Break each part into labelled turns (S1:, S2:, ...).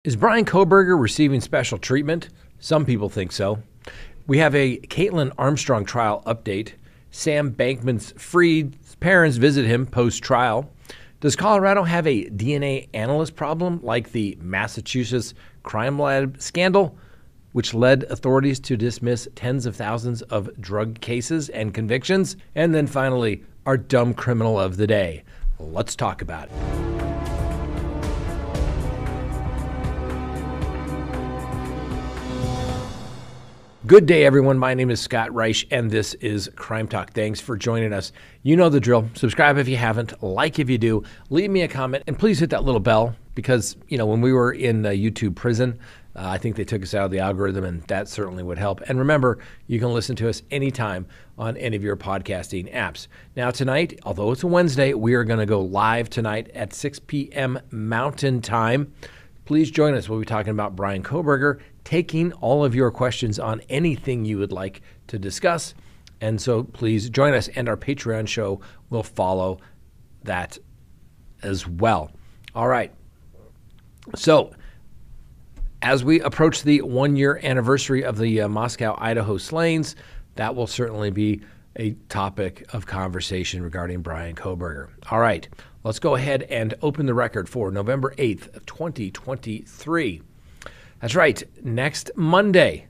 S1: Is Bryan Kohberger receiving special treatment? Some people think so. We have a Kaitlin Armstrong trial update. Sam Bankman Freid's parents visit him post-trial. Does Colorado have a DNA analyst problem like the Massachusetts crime lab scandal, which led authorities to dismiss tens of thousands of drug cases and convictions? And then finally, our dumb criminal of the day. Let's talk about it. Good day, everyone. My name is Scott Reich, and this is Crime Talk. Thanks for joining us. You know the drill. Subscribe if you haven't, like if you do, leave me a comment, and please hit that little bell because, when we were in YouTube prison, I think they took us out of the algorithm, and that certainly would help. And remember, you can listen to us anytime on any of your podcasting apps. Now, tonight, although it's a Wednesday, we are going to go live tonight at 6 p.m. Mountain Time. Please join us. We'll be talking about Bryan Kohberger, taking all of your questions on anything you would like to discuss. And so please join us, and our Patreon show will follow that as well. All right. So as we approach the one-year anniversary of the Moscow, Idaho slayings, that will certainly be a topic of conversation regarding Bryan Kohberger. All right, let's go ahead and open the record for November 8th of 2023. That's right, next Monday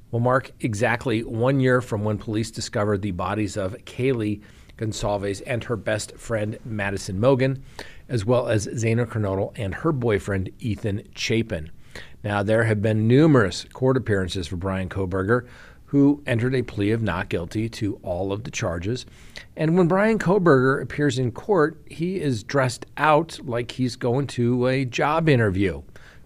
S1: will mark exactly 1 year from when police discovered the bodies of Kaitlin Gonsalves and her best friend Madison Mogen, as well as Zaina Kernodle and her boyfriend Ethan Chapin. Now, there have been numerous court appearances for Bryan Kohberger, who entered a plea of not guilty to all of the charges. And when Bryan Kohberger appears in court, he is dressed out like he's going to a job interview.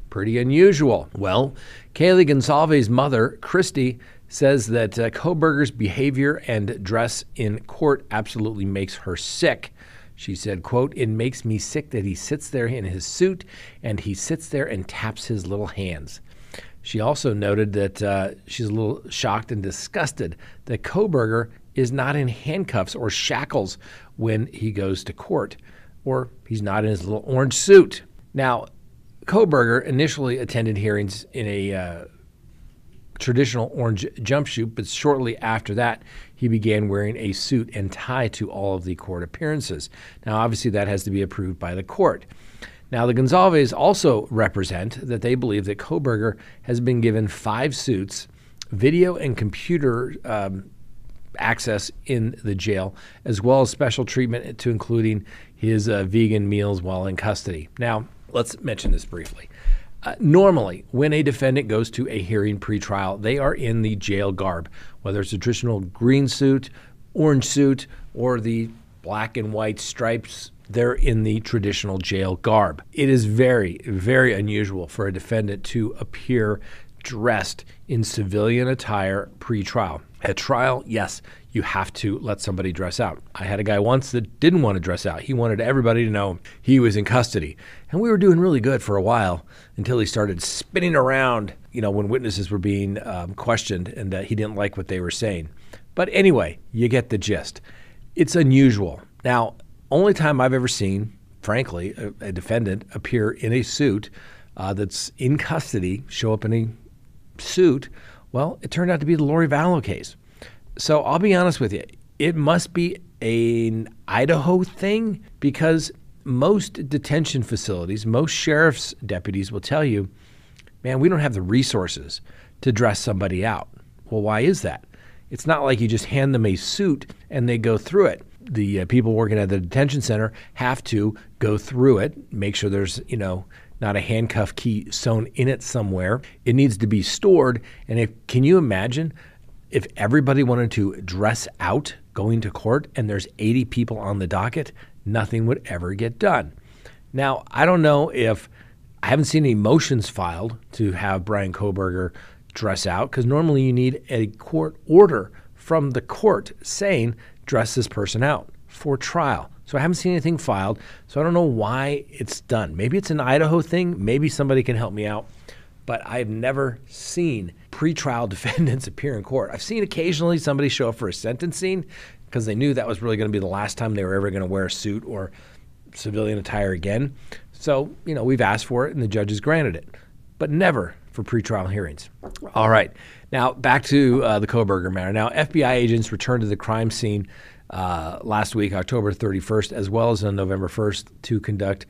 S1: Pretty unusual. Well, Kaitlin Gonsalves' mother, Christy, says that Kohberger's behavior and dress in court absolutely makes her sick. She said, quote, "It makes me sick that he sits there in his suit and he sits there and taps his little hands." She also noted that she's a little shocked and disgusted that Kohberger is not in handcuffs or shackles when he goes to court, or he's not in his little orange suit. Now, Kohberger initially attended hearings in a traditional orange jumpsuit, but shortly after that, he began wearing a suit and tie to all of the court appearances. Now, obviously, that has to be approved by the court. Now, the Gonsalves also represent that they believe that Kohberger has been given 5 suits, video and computer access in the jail, as well as special treatment to including his vegan meals while in custody. Now, let's mention this briefly. Normally, when a defendant goes to a hearing pretrial, they are in the jail garb, whether it's a traditional green suit, orange suit, or the black and white stripes. They're in the traditional jail garb. It is very, very unusual for a defendant to appear dressed in civilian attire pre-trial. At trial, yes, you have to let somebody dress out. I had a guy once that didn't want to dress out. He wanted everybody to know he was in custody. And we were doing really good for a while until he started spinning around, when witnesses were being questioned, and he didn't like what they were saying. But anyway, you get the gist. It's unusual. Now, only time I've ever seen, frankly, a defendant appear in a suit that's in custody, show up in a suit, well, it turned out to be the Lori Vallow case. So I'll be honest with you, it must be an Idaho thing, because most detention facilities, most sheriff's deputies will tell you, man, we don't have the resources to dress somebody out. Well, why is that? It's not like you just hand them a suit and they go through it. The people working at the detention center have to go through it, make sure there's, not a handcuff key sewn in it somewhere. It needs to be stored. And can you imagine if everybody wanted to dress out going to court and there's 80 people on the docket? Nothing would ever get done. Now, I don't know if I haven't seen any motions filed to have Bryan Kohberger dress out, because normally you need a court order from the court saying dress this person out for trial. So I haven't seen anything filed, so I don't know why it's done. Maybe it's an Idaho thing. Maybe somebody can help me out. But I've never seen pretrial defendants appear in court. I've seen occasionally somebody show up for a sentencing because they knew that was really going to be the last time they were ever going to wear a suit or civilian attire again. So, we've asked for it and the judges granted it. but never for pretrial hearings. All right. Now, back to the Kohberger matter. Now, FBI agents returned to the crime scene last week, October 31st, as well as on November 1st, to conduct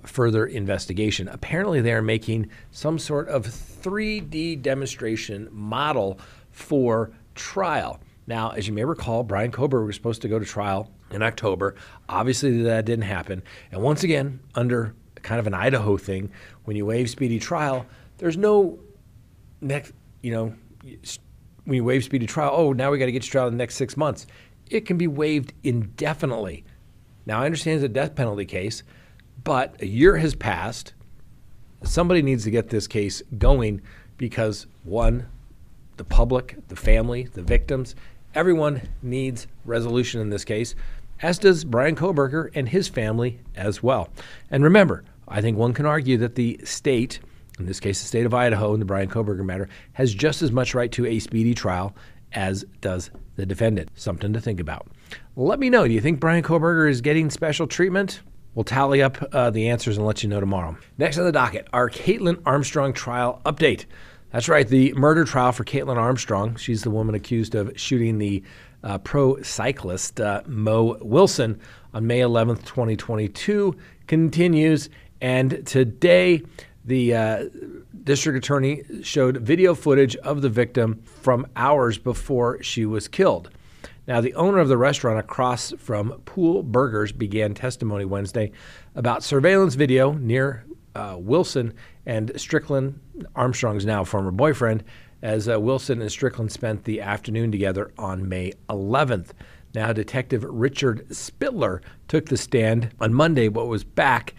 S1: further investigation. Apparently, they are making some sort of 3D demonstration model for trial. Now, as you may recall, Bryan Kohberger was supposed to go to trial in October. Obviously, that didn't happen. And once again, under kind of an Idaho thing, when you waive speedy trial, there's no next, when you waive speedy trial, oh, now we got to get you trial in the next 6 months. It can be waived indefinitely. Now, I understand it's a death penalty case, but a year has passed. Somebody needs to get this case going because, one, the public, the family, the victims, everyone needs resolution in this case, as does Bryan Kohberger and his family as well. And remember, I think one can argue that the state, in this case the state of Idaho in the Bryan Kohberger matter, has just as much right to a speedy trial as does the defendant. Something to think about. Let me know, do you think Bryan Kohberger is getting special treatment? We'll tally up the answers and let you know tomorrow. Next on the docket, our Kaitlin Armstrong trial update. That's right, the murder trial for Kaitlin Armstrong. She's the woman accused of shooting the pro cyclist Mo Wilson on May 11th, 2022, continues. And today, the district attorney showed video footage of the victim from hours before she was killed. Now, the owner of the restaurant across from Pool Burgers began testimony Wednesday about surveillance video near Wilson and Strickland, Armstrong's now former boyfriend, as Wilson and Strickland spent the afternoon together on May 11th. Now, Detective Richard Spittler took the stand on Monday, but was back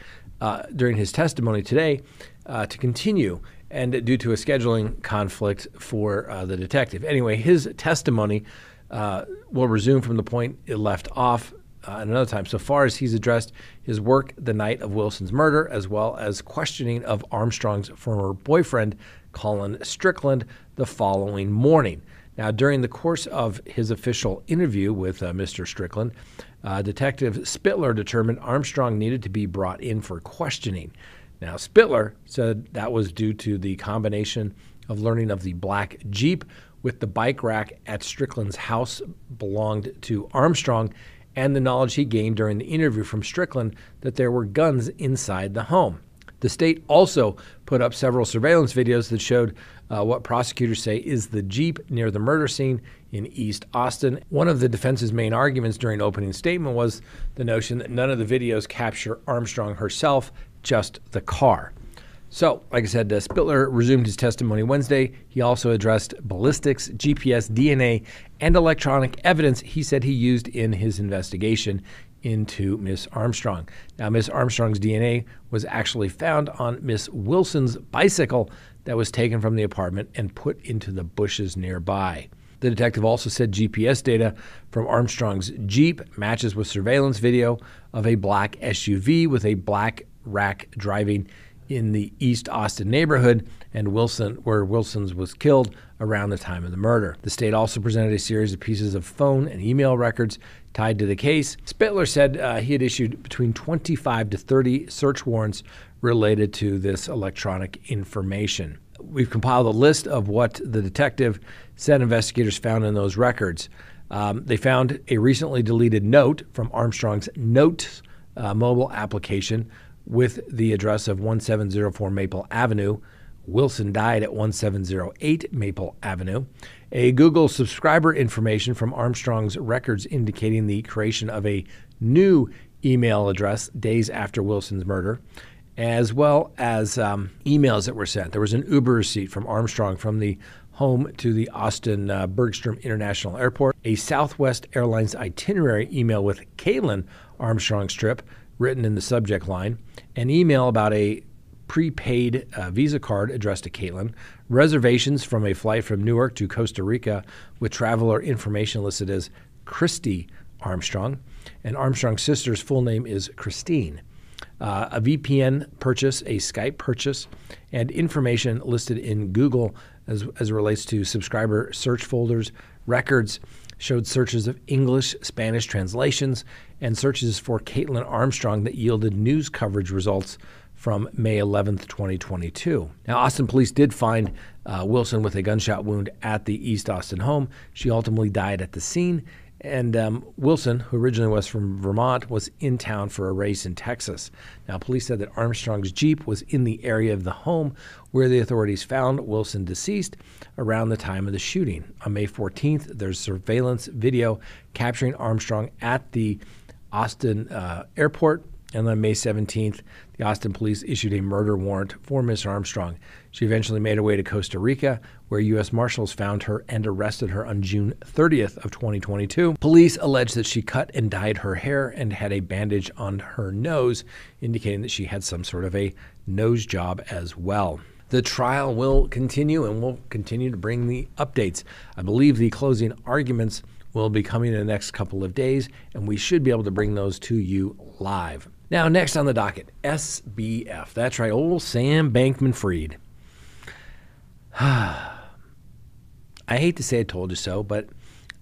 S1: during his testimony today to continue, and due to a scheduling conflict for the detective. Anyway, his testimony will resume from the point it left off another time. So far as he's addressed his work the night of Wilson's murder, as well as questioning of Armstrong's former boyfriend, Colin Strickland, the following morning. Now, during the course of his official interview with Mr. Strickland, Detective Spittler determined Armstrong needed to be brought in for questioning. Now, Spittler said that was due to the combination of learning of the black Jeep with the bike rack at Strickland's house belonged to Armstrong, and the knowledge he gained during the interview from Strickland that there were guns inside the home. The state also put up several surveillance videos that showed what prosecutors say is the Jeep near the murder scene in East Austin. One of the defense's main arguments during opening statement was the notion that none of the videos capture Armstrong herself, just the car. So, like I said, Spittler resumed his testimony Wednesday. He also addressed ballistics, GPS, DNA, and electronic evidence he said he used in his investigation into Miss Armstrong. Now, Miss Armstrong's DNA was actually found on Miss Wilson's bicycle that was taken from the apartment and put into the bushes nearby. The detective also said GPS data from Armstrong's Jeep matches with surveillance video of a black SUV with a black rack driving in the East Austin neighborhood, and where Wilson's was killed around the time of the murder. The state also presented a series of pieces of phone and email records tied to the case. Spittler said he had issued between 25 to 30 search warrants related to this electronic information. We've compiled a list of what the detective said investigators found in those records. They found a recently deleted note from Armstrong's Notes mobile application with the address of 1704 Maple Avenue. Wilson died at 1708 Maple Avenue. A Google subscriber information from Armstrong's records indicating the creation of a new email address days after Wilson's murder, as well as emails that were sent. There was an Uber receipt from Armstrong from the home to the Austin Bergstrom International Airport, a Southwest Airlines itinerary email with Kaitlin Armstrong's trip written in the subject line, an email about a prepaid Visa card addressed to Kaitlin, reservations from a flight from Newark to Costa Rica with traveler information listed as Christy Armstrong, and Armstrong's sister's full name is Christine. A VPN purchase, a Skype purchase, and information listed in Google as it relates to subscriber search folders. Records showed searches of English, Spanish translations, and searches for Kaitlin Armstrong that yielded news coverage results from May 11th, 2022. Now, Austin police did find Wilson with a gunshot wound at the East Austin home. She ultimately died at the scene. And Wilson, who originally was from Vermont, was in town for a race in Texas. Now, police said that Armstrong's Jeep was in the area of the home where the authorities found Wilson deceased around the time of the shooting. On May 14th, there's surveillance video capturing Armstrong at the Austin airport. And on May 17th, the Austin police issued a murder warrant for Miss Armstrong. She eventually made her way to Costa Rica, where U.S. Marshals found her and arrested her on June 30th of 2022. Police alleged that she cut and dyed her hair and had a bandage on her nose, indicating that she had some sort of a nose job as well. The trial will continue, and we'll continue to bring the updates. I believe the closing arguments will be coming in the next couple of days, and we should be able to bring those to you live. Now, next on the docket, SBF. That's right, old Sam Bankman Freid. I hate to say I told you so, but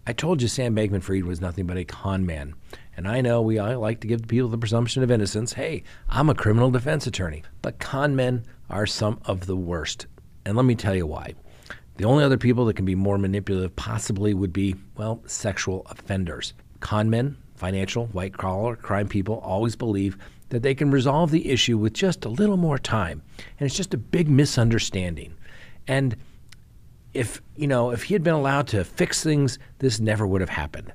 S1: I told you Sam Bankman Freid was nothing but a con man. And I know we all like to give people the presumption of innocence. Hey, I'm a criminal defense attorney. But con men are some of the worst. And let me tell you why. The only other people that can be more manipulative possibly would be, well, sexual offenders. Con men, financial, white-collar crime people always believe that they can resolve the issue with just a little more time. And it's just a big misunderstanding. And if he had been allowed to fix things, this never would have happened.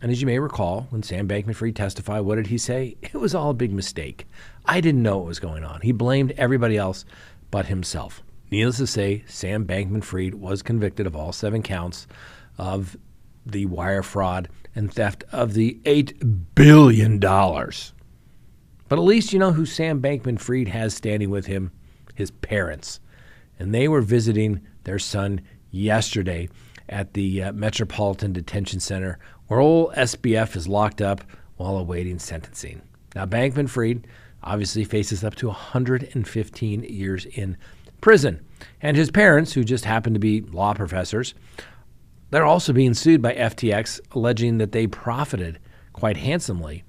S1: And as you may recall, when Sam Bankman Freid testified, what did he say? It was all a big mistake. I didn't know what was going on. He blamed everybody else but himself. Needless to say, Sam Bankman Freid was convicted of all 7 counts of the wire fraud and theft of the $8 billion. But at least you know who Sam Bankman Freid has standing with him, his parents. And they were visiting their son yesterday at the Metropolitan Detention Center, where old SBF is locked up while awaiting sentencing. Now, Bankman Freid obviously faces up to 115 years in prison. And his parents, who just happen to be law professors, they're also being sued by FTX, alleging that they profited quite handsomely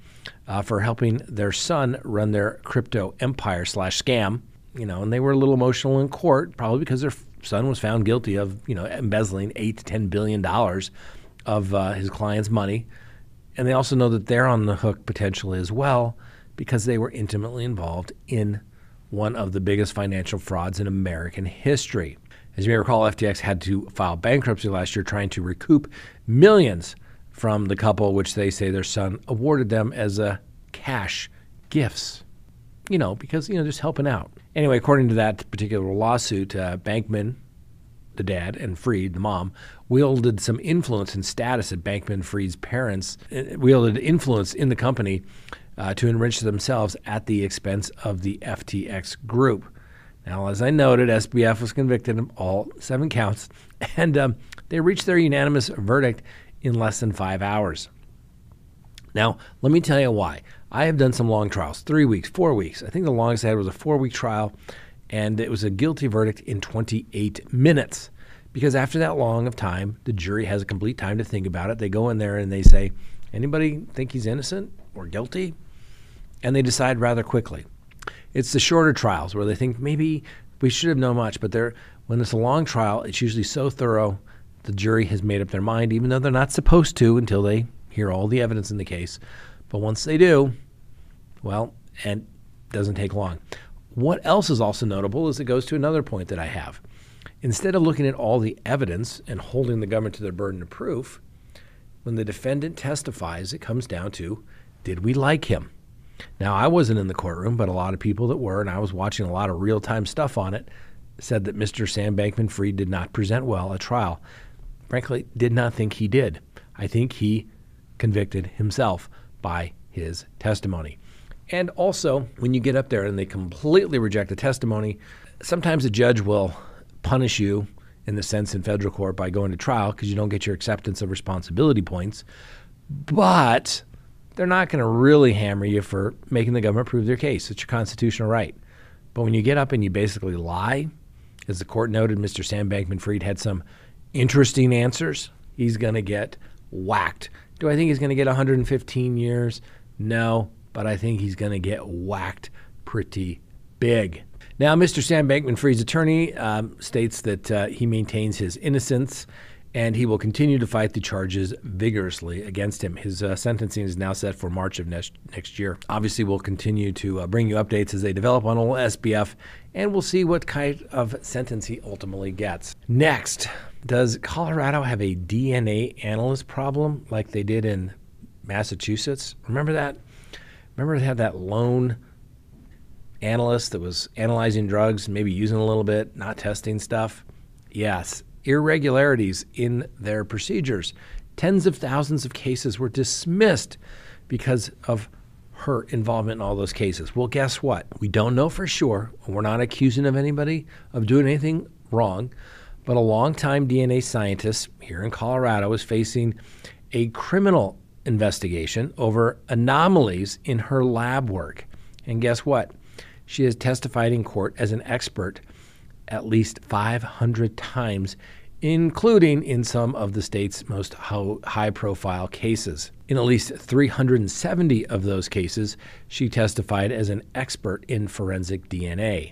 S1: for helping their son run their crypto empire / scam. And they were a little emotional in court, probably because their son was found guilty of, embezzling $8 to $10 billion of his client's money. And they also know that they're on the hook potentially as well because they were intimately involved in one of the biggest financial frauds in American history. As you may recall, FTX had to file bankruptcy last year trying to recoup millions from the couple, which they say their son awarded them as cash gifts, because, just helping out. Anyway, according to that particular lawsuit, Bankman, the dad, and Freid, the mom, wielded some influence and status at Bankman Freid's parents, wielded influence in the company to enrich themselves at the expense of the FTX group. Now, as I noted, SBF was convicted of all 7 counts, and they reached their unanimous verdict in less than 5 hours. Now, let me tell you why. I have done some long trials, 3 weeks, 4 weeks. I think the longest I had was a 4-week trial, and it was a guilty verdict in 28 minutes. Because after that long of time, the jury has a complete time to think about it. They go in there and they say, anybody think he's innocent or guilty? And they decide rather quickly. It's the shorter trials where they think maybe we should have known much, but when it's a long trial, it's usually so thorough, the jury has made up their mind, even though they're not supposed to until they hear all the evidence in the case. But once they do, well, and it doesn't take long. What else is also notable is it goes to another point that I have. Instead of looking at all the evidence and holding the government to their burden of proof, when the defendant testifies, it comes down to, did we like him? Now, I wasn't in the courtroom, but a lot of people that were, and I was watching a lot of real-time stuff on it, said that Mr. Sam Bankman Freid did not present well at trial. Frankly, did not think he did. I think he convicted himself by his testimony. And also, when you get up there and they completely reject the testimony, sometimes a judge will punish you, in the sense in federal court, by going to trial because you don't get your acceptance of responsibility points. But they're not going to really hammer you for making the government prove their case. It's your constitutional right. But when you get up and you basically lie, as the court noted, Mr. Sam Bankman Freid had some interesting answers, he's going to get whacked. Do I think he's going to get 115 years? No, but I think he's going to get whacked pretty big. Now, Mr. Sam Bankman-Fried's attorney states that he maintains his innocence and he will continue to fight the charges vigorously against him. His sentencing is now set for March of next year. Obviously, we'll continue to bring you updates as they develop on old SBF, and we'll see what kind of sentence he ultimately gets. Next, does Colorado have a DNA analyst problem like they did in Massachusetts? Remember that? Remember they had that lone analyst that was analyzing drugs, maybe using a little bit, not testing stuff? Yes. Irregularities in their procedures. Tens of thousands of cases were dismissed because of her involvement in all those cases. Well, guess what? We don't know for sure. We're not accusing of anybody of doing anything wrong, but a longtime DNA scientist here in Colorado is facing a criminal investigation over anomalies in her lab work. And guess what? She has testified in court as an expert at least 500 times, including in some of the state's most high-profile cases. In at least 370 of those cases, she testified as an expert in forensic DNA.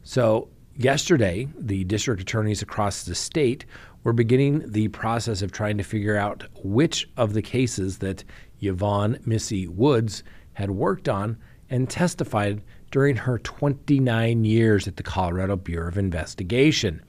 S1: So yesterday, the district attorneys across the state were beginning the process of trying to figure out which of the cases that Yvonne Missy Woods had worked on and testified during her 29 years at the Colorado Bureau of Investigation.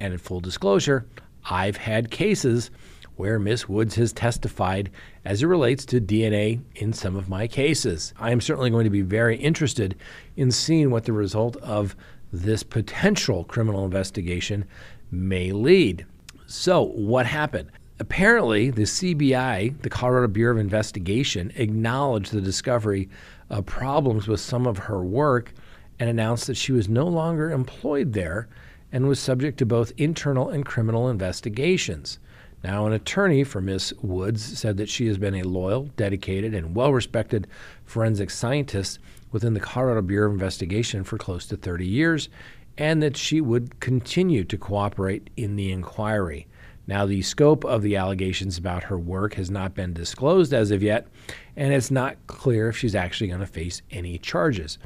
S1: And in full disclosure, I've had cases where Miss Woods has testified as it relates to DNA in some of my cases. I am certainly going to be very interested in seeing what the result of this potential criminal investigation may lead. So what happened? Apparently, the CBI, the Colorado Bureau of Investigation, acknowledged the discovery of problems with some of her work and announced that she was no longer employed there and was subject to both internal and criminal investigations. Now, an attorney for Ms. Woods said that she has been a loyal, dedicated, and well-respected forensic scientist within the Colorado Bureau of Investigation for close to 30 years, and that she would continue to cooperate in the inquiry. Now, the scope of the allegations about her work has not been disclosed as of yet, and it's not clear if she's actually going to face any charges.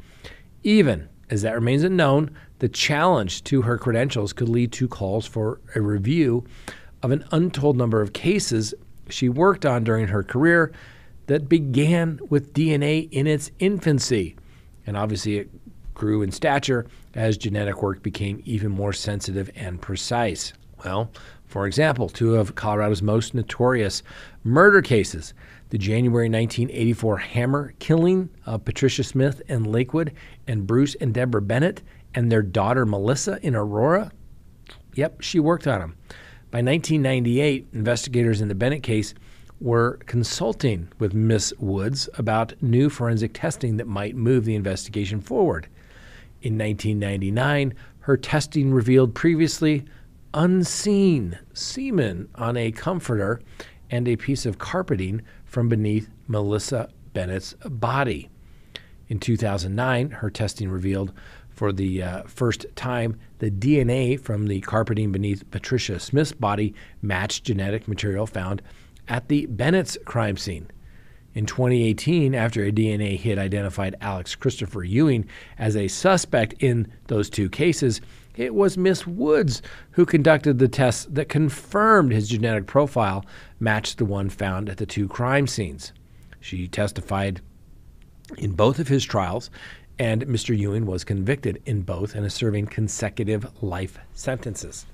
S1: Even as that remains unknown, the challenge to her credentials could lead to calls for a review of an untold number of cases she worked on during her career that began with DNA in its infancy. And obviously it grew in stature as genetic work became even more sensitive and precise. Well, for example, two of Colorado's most notorious murder cases, the January 1984 hammer killing of Patricia Smith in Lakewood and Bruce and Deborah Bennett and their daughter Melissa in Aurora. Yep, she worked on them. By 1998, investigators in the Bennett case were consulting with Miss Woods about new forensic testing that might move the investigation forward. In 1999, her testing revealed previously unseen semen on a comforter and a piece of carpeting from beneath Melissa Bennett's body. In 2009, her testing revealed for the first time the DNA from the carpeting beneath Patricia Smith's body matched genetic material found at the Bennett's crime scene. In 2018, after a DNA hit identified Alex Christopher Ewing as a suspect in those two cases, it was Miss Woods who conducted the tests that confirmed his genetic profile matched the one found at the two crime scenes. She testified in both of his trials, and Mr. Ewing was convicted in both and is serving consecutive life sentences.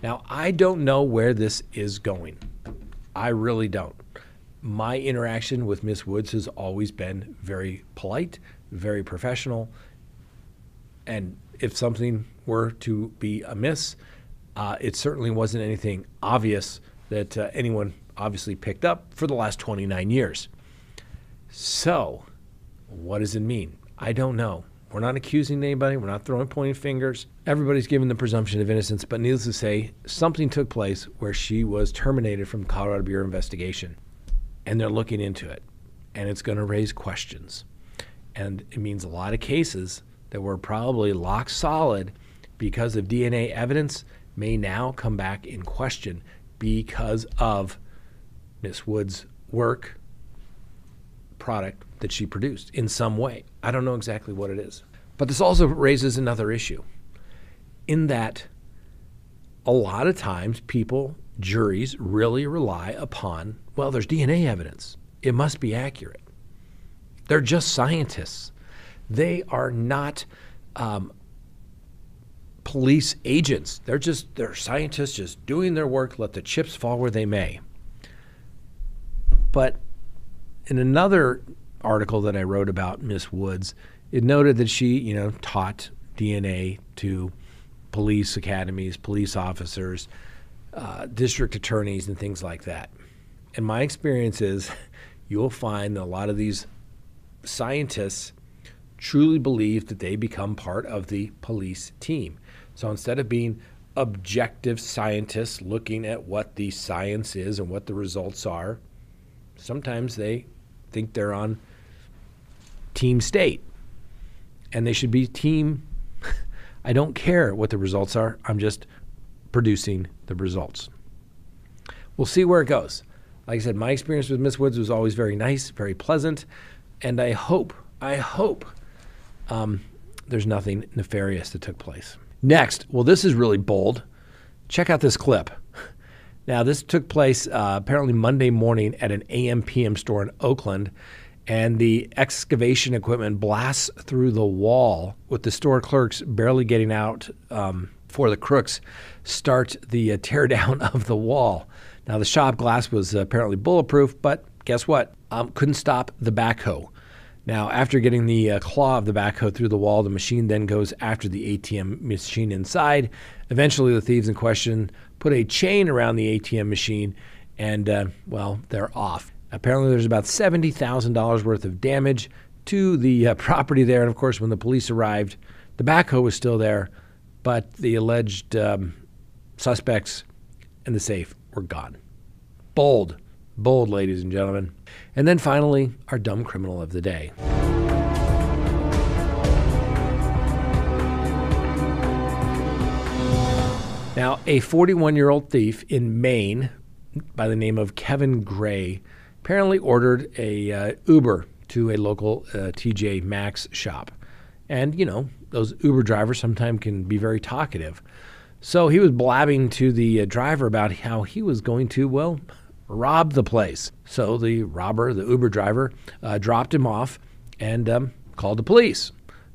S1: Now, I don't know where this is going. I really don't. My interaction with Miss Woods has always been very polite, very professional, and if something were to be amiss, it certainly wasn't anything obvious that anyone obviously picked up for the last 29 years. So, what does it mean? I don't know. We're not accusing anybody. We're not pointing fingers. Everybody's given the presumption of innocence, but needless to say, something took place where she was terminated from the Colorado Bureau of Investigation, and they're looking into it, and it's going to raise questions. And it means a lot of cases that were probably lock solid because of DNA evidence may now come back in question because of Miss Woods' product that she produced in some way. I don't know exactly what it is. But this also raises another issue in that a lot of times juries really rely upon, well, there's DNA evidence. It must be accurate. They're just scientists. They are not police agents. They're scientists just doing their work, let the chips fall where they may. But in another article that I wrote about Miss Woods, it noted that she, taught DNA to police academies, police officers, district attorneys, and things like that. And my experience is you'll find that a lot of these scientists truly believe that they become part of the police team. So instead of being objective scientists looking at what the science is and what the results are, sometimes they think they're on team state. And they should be team, I don't care what the results are, I'm just producing the results. We'll see where it goes. Like I said, my experience with Miss Woods was always very nice, very pleasant, and I hope there's nothing nefarious that took place. Next, well, this is really bold. Check out this clip. Now, this took place apparently Monday morning at an AM/PM store in Oakland, and the excavation equipment blasts through the wall with the store clerks barely getting out before the crooks start the tear down of the wall. Now, the shop glass was apparently bulletproof, but guess what? Couldn't stop the backhoe. Now, after getting the claw of the backhoe through the wall, the machine then goes after the ATM machine inside. Eventually, the thieves in question put a chain around the ATM machine, and, they're off. Apparently, there's about $70,000 worth of damage to the property there. And, of course, when the police arrived, the backhoe was still there, but the alleged suspects in the safe were gone. Bold, ladies and gentlemen. And then finally, our dumb criminal of the day. Now, a 41-year-old thief in Maine by the name of Kevin Gray apparently ordered a Uber to a local TJ Maxx shop. And, those Uber drivers sometimes can be very talkative. So he was blabbing to the driver about how he was going to, rob the place. So the Uber driver, dropped him off and called the police.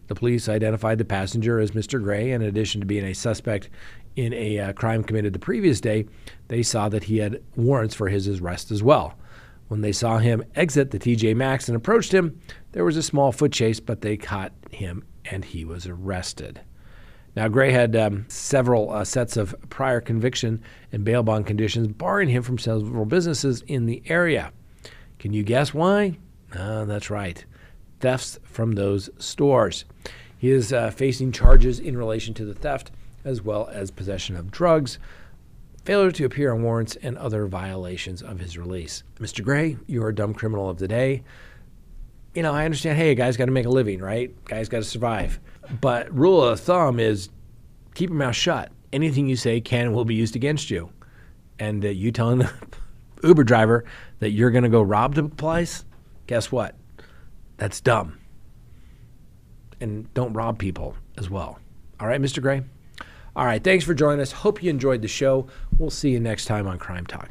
S1: The police identified the passenger as Mr. Gray, and in addition to being a suspect in a crime committed the previous day, they saw that he had warrants for his arrest as well. When they saw him exit the TJ Maxx and approached him, there was a small foot chase, but they caught him and he was arrested. Now, Gray had several sets of prior conviction and bail bond conditions barring him from several businesses in the area. Can you guess why? That's right. Thefts from those stores. He is facing charges in relation to the theft as well as possession of drugs, failure to appear on warrants, and other violations of his release. Mr. Gray, you're a dumb criminal of the day. I understand, hey, a guy's got to make a living, right? Guy's got to survive. But rule of thumb is keep your mouth shut. Anything you say can and will be used against you. And you telling the Uber driver that you're going to go rob the place, guess what? That's dumb. And don't rob people as well. All right, Mr. Gray? All right, thanks for joining us. Hope you enjoyed the show. We'll see you next time on Crime Talk.